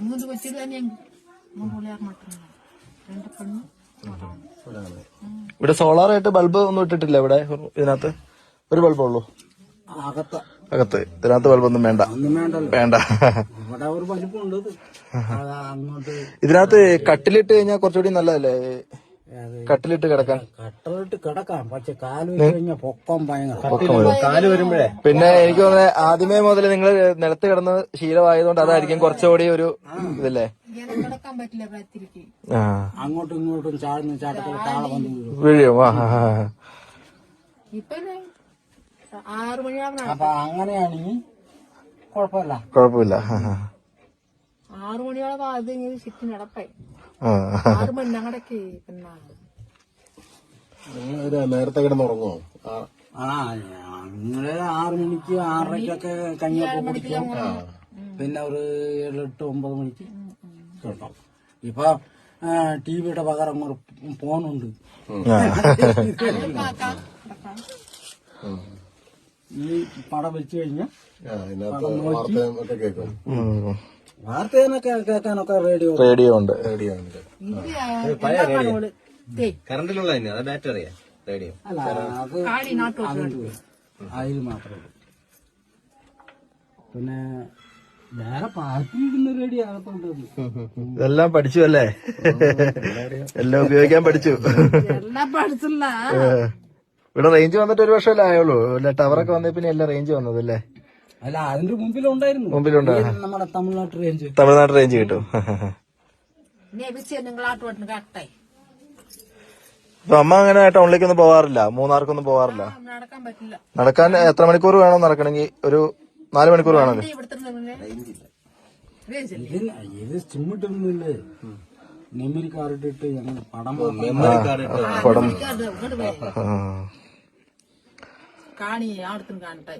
മൂന്ന് കൊച്ചിൽ തന്നെ മൂന്ന് മാത്രം രണ്ട് പെണ്ണ്. ഇവിടെ സോളാറായിട്ട് ബൾബ് ഒന്നും ഇട്ടിട്ടില്ല ഇവിടെ ഇതിനകത്ത്? ഒരു ബൾബുള്ളൂ അകത്ത്. ഇതിനകത്ത് ബൾബൊന്നും വേണ്ട. ഇവിടെ ഒരു ബൾബുണ്ട്. ഇതിനകത്ത് കട്ടിലിട്ട് കഴിഞ്ഞാൽ കുറച്ചുകൂടി നല്ലതല്ലേ? കട്ടിലിട്ട് കിടക്കാൻ. കട്ടിലിട്ട് കിടക്കാം, പക്ഷെ കാല് വെച്ച് കഴിഞ്ഞാൽ പൊക്കം ഭയങ്കര കാല് വരുമ്പോഴേ. പിന്നെ എനിക്ക് തോന്നുന്നത് ആദ്യമേ മുതൽ നിങ്ങൾ നിലത്ത് കിടന്ന് ശീലമായതുകൊണ്ട് അതായിരിക്കും കുറച്ചുകൂടി ഒരു ഇതല്ലേ? കിടക്കാൻ പറ്റില്ല പ്രായത്തിരിക്ക്. അങ്ങോട്ടും ഇങ്ങോട്ടും ചാടുന്ന ചാട്ടത്തിൽ താളെ വന്ന് വീഴും. ഇപ്പൊ 6 മണിയാവണം. അപ്പൊ അങ്ങനെയാണെങ്കിൽ കുഴപ്പമില്ല. 6 മണിയോളം അത് ചുറ്റി നടപ്പായി. 6 മണി ഞങ്ങടക്ക് പിന്നെ നേരത്തെ കിടന്നുറങ്ങോ? ഞങ്ങള് 6 മണിക്ക് 6:30ക്കൊക്കെ കഞ്ഞിയൊക്കെ കുടിക്കും. പിന്നെ ഒരു 7-8-9 മണിക്ക് കേട്ടോ. ഇപ്പൊ ടിവിയുടെ പകരം ഒരു ഫോണുണ്ട്. ഈ പടം വെച്ച് കഴിഞ്ഞാൽ വാർത്തയൊക്കെ കേൾക്കാനൊക്കെ റേഡിയോ ഉണ്ട്. കറണ്ടിലുള്ള ബാറ്ററിയാ റേഡിയോ? അല്ല, അത് അതിൽ മാത്രമേ. പിന്നെ വേറെ പാർട്ടിക്കുന്ന റേഡിയോ അകത്തുണ്ട്. ഇതെല്ലാം പഠിച്ചു അല്ലേ? എല്ലാം ഉപയോഗിക്കാൻ പഠിച്ചു. എല്ലാം പഠിച്ചില്ല. ഇവിടെ റേഞ്ച് വന്നിട്ട് 1 വർഷമല്ലേ ആയുള്ളൂ? ടവറൊക്കെ വന്നേ പിന്നെ എല്ലാം റേഞ്ച് വന്നത് അല്ലേ? അല്ല, അതിന്റെ മുമ്പിലുണ്ടായിരുന്നു. നമ്മുടെ തമിഴ്നാട്ട് റേഞ്ച് കിട്ടും. അപ്പൊ അമ്മ അങ്ങനെ ടൗണിലേക്കൊന്നും പോവാറില്ല? മൂന്നാർക്കൊന്നും പോവാറില്ല? നടക്കാൻ പറ്റില്ല. നടക്കാൻ എത്ര മണിക്കൂർ വേണം നടക്കണമെങ്കിൽ? ഒരു 4 മണിക്കൂർ വേണമല്ലോ. ഇത് സിമ്മിട്ടൊന്നുമില്ലേ? മെമ്മറി കാർഡ് ഇട്ട് ഞങ്ങൾ പടം കാണി ആടത്തും കാണട്ടെ.